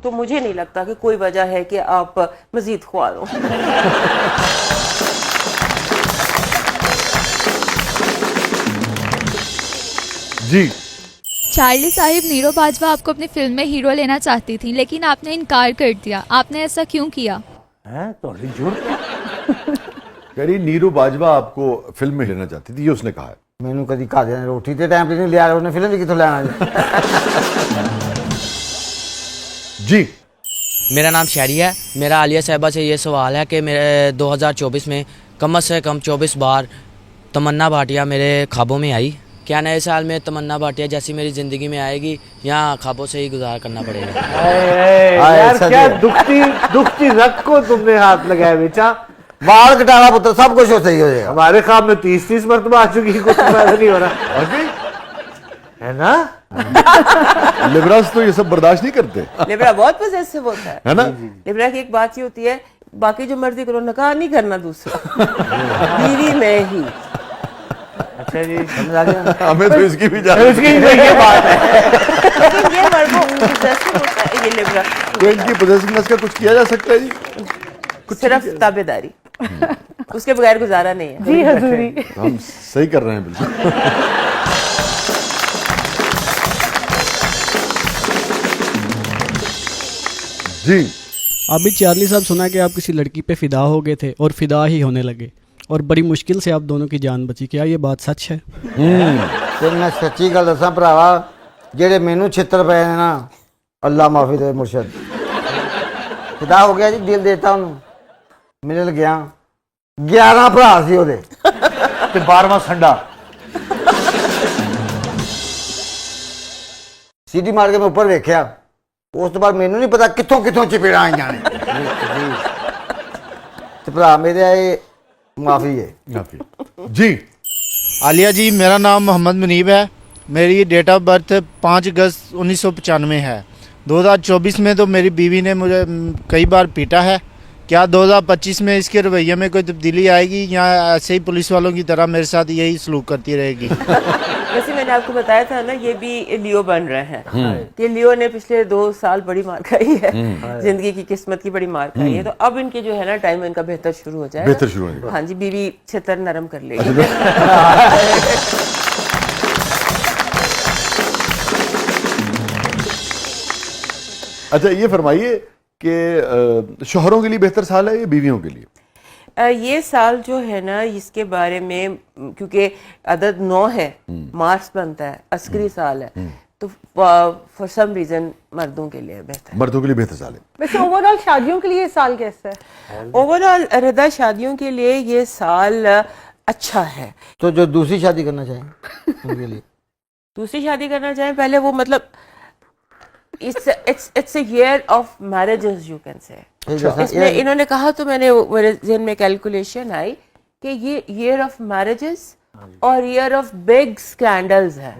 تو مجھے نہیں لگتا کہ کوئی وجہ ہے کہ آپ مزید خوار ہوں. جی چارلی صاحب، نیرو باجوہ آپ کو اپنی فلم میں ہیرو لینا چاہتی تھی لیکن آپ نے انکار کر دیا. آپ نے ایسا کیوں کیا؟ کہہ نیرو باجوہ آپ کو فلم میں لینا چاہتی تھی، یہ اس نے کہا ہے. مینوں کدی گھر نے روٹی تے ٹائم پہ نہیں لیا، انہیں فلم بھی کتوں لینا. جی میرا نام شہری ہے. میرا عالیہ صاحبہ سے یہ سوال ہے کہ میرے 2024 میں کم سے کم 24 بار تمنا بھاٹیہ میرے خوابوں میں آئی. کیا نئے سال میں تمنا بھاٹیہ جیسی میری زندگی میں آئے گی یا خوابوں سے ہی گزار کرنا پڑے گا؟ یار کیا دکھتی رگ کو تم نے ہاتھ لگایا بیچا. بال کٹانا پتر سب کچھ صحیح ہو جائے گا. ہمارے خواب میں 30 مرتبہ آ چکی، کچھ ایسا نہیں ہو رہا ہے نا. لبراس تو یہ سب برداشت نہیں کرتے. لبرا بہت پوزیسو ہوتا ہے نا. لبرا کی ایک بات یہ ہوتی ہے، باقی جو مرضی کرو، نکاح نہیں کرنا دوسرا، بیوی میں ہی. اچھا جی، ہمیں تو اس کی بھی اس کی یہ بات ہے. لیکن یہ مردوں پوزیسو ہوتا ہے یہ لبرا. تو ان کی پوزیسونیس کا کچھ کیا جا سکتا ہے جی؟ صرف تابع داری، اس کے بغیر گزارا نہیں ہے. جی حضوری، ہم صحیح کر رہے ہیں بالکل. جی ابھی چارلی صاحب سنا کہ آپ کسی لڑکی پہ فدا ہو گئے تھے اور فدا ہی ہونے لگے اور بڑی مشکل سے آپ دونوں کی جان بچی. کیا یہ بات سچ ہے؟ تین میں سچی گل دساں بھراوا، جہے مینوں چھتر پے نے نا، اللہ معافی دے مرشد، فدا ہو گیا جی، دل دیتا انہوں، مل گیا. 11 بھرا سی وہ 12واں سنڈا. سیٹی مار کے میں اوپر ویکھیا، اس تو بعد مینوں نہیں پتا کتوں کتوں چپیڑا آئی نے. بھرا میرے آئے معافی ہے. جی عالیہ جی، میرا نام محمد منیب ہے. میری ڈیٹ آف برتھ 5 اگست 1995 ہے. 2024 میں تو میری بیوی نے مجھے کئی بار پیٹا ہے. کیا 2025 میں اس کے رویے میں کوئی تبدیلی آئے گی یا ایسے ہی پولیس والوں کی طرح میرے ساتھ یہی سلوک کرتی رہے گی؟ جیسے میں نے آپ کو بتایا تھا نا، یہ بھی لیو بن رہے ہیں. کہ لیو نے پچھلے 2 سال بڑی مار کھائی ہے، زندگی کی قسمت کی بڑی مار کھائی ہے. تو اب ان کے جو ہے نا ٹائم ان کا بہتر شروع ہو جائے گا. بہتر شروع ہو. ہاں جی، بیوی چھتر نرم کر لے گی. اچھا یہ فرمائیے کہ شوہروں کے لیے بہتر سال ہے یا بیویوں کے لیے؟ یہ سال جو ہے نا، اس کے بارے میں کیونکہ عدد 9 ہے، مارس بنتا ہے، عسکری سال ہے، تو فار سم ریزن مردوں کے لیے بہتر ہے. مردوں کے لیے بہتر سال ہے. ویسے اوور آل شادیوں کے لیے یہ سال کیسا ہے؟ اوور آل ردا شادیوں کے لیے یہ سال اچھا ہے. تو جو دوسری شادی کرنا چاہیں ان کے لیے، دوسری شادی کرنا چاہیں، پہلے وہ مطلب it's a year of marriages you can say. اس میں انہوں نے کہا تو میں نے میرے ذہن میں کیلکولیشن آئی کہ یہ ایئر آف میرجز اور ایئر آف بگ اسکینڈلز ہے،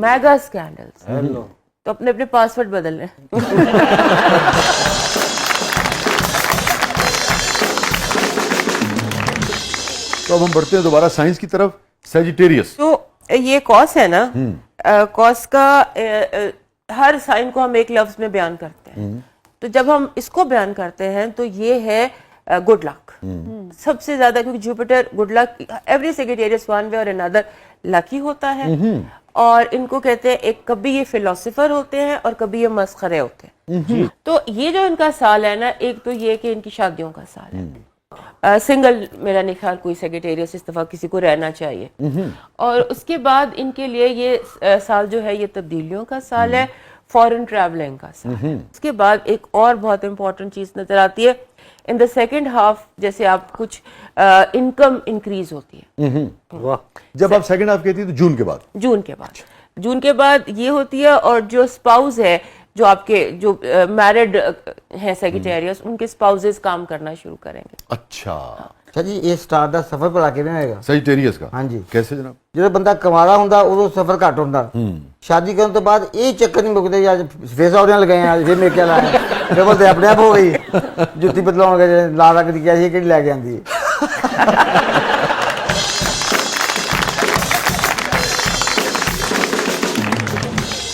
میگا اسکینڈلز. تو اپنے اپنے پاسورڈ بدل لیں. تو اب ہم بڑھتے ہیں دوبارہ سائنس کی طرف. سیجیٹیریس، تو یہ کاس ہے نا، کاس کا ہر سائن کو ہم ایک لفظ میں بیان کرتے ہیں. تو جب ہم اس کو بیان کرتے ہیں تو یہ ہے گڈ لک. سب سے زیادہ کیونکہ Jupiter good luck, every Sagittarius one way اور انادر لکی ہوتا ہے. اور ان کو کہتے ہیں ایک کبھی یہ فلاسفر ہوتے ہیں اور کبھی یہ مسخرے ہوتے ہیں. تو یہ جو ان کا سال ہے نا، ایک تو یہ کہ ان کی شادیوں کا سال ہے. سنگل میرا نہیں خیال کوئی سیکریٹریس اس دفعہ کسی کو رہنا چاہیے. اور اس کے بعد ان کے لیے یہ سال جو ہے یہ تبدیلیوں کا سال ہے، فورن ٹریولنگ کا سال ہے. اس کے بعد ایک اور بہت امپورٹنٹ چیز نظر آتی ہے ان دا سیکنڈ ہاف، جیسے آپ کچھ انکم انکریز ہوتی ہے. جب آپ سیکنڈ ہاف کہتی ہیں تو جون کے بعد یہ ہوتی ہے. اور جو اسپاؤز ہے، جو آپ کے جو میرڈ ہیں سیکریٹریس، ان کے اسپاؤزز کام کرنا شروع کریں گے. اچھا جی یہ سٹار دا سفر بڑا کے ہوئے گا سیجیٹیریس کا. ہاں جی، کیسے جناب؟ جب بندہ کمارا ہوں ادو سفر گھٹ ہوں. شادی کرنے تو بعد یہ چکر نہیں مکتے، اج فیس آؤٹیاں لگائی ہیں، پھر میک لایا، پھر بولتے اپنے آپ ہو گئی جتی بدلاؤ گے لا رکھ دی کیا کہ لے کے آتی.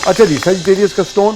اچھا جی، سیجیٹیریس کا سٹون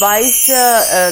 22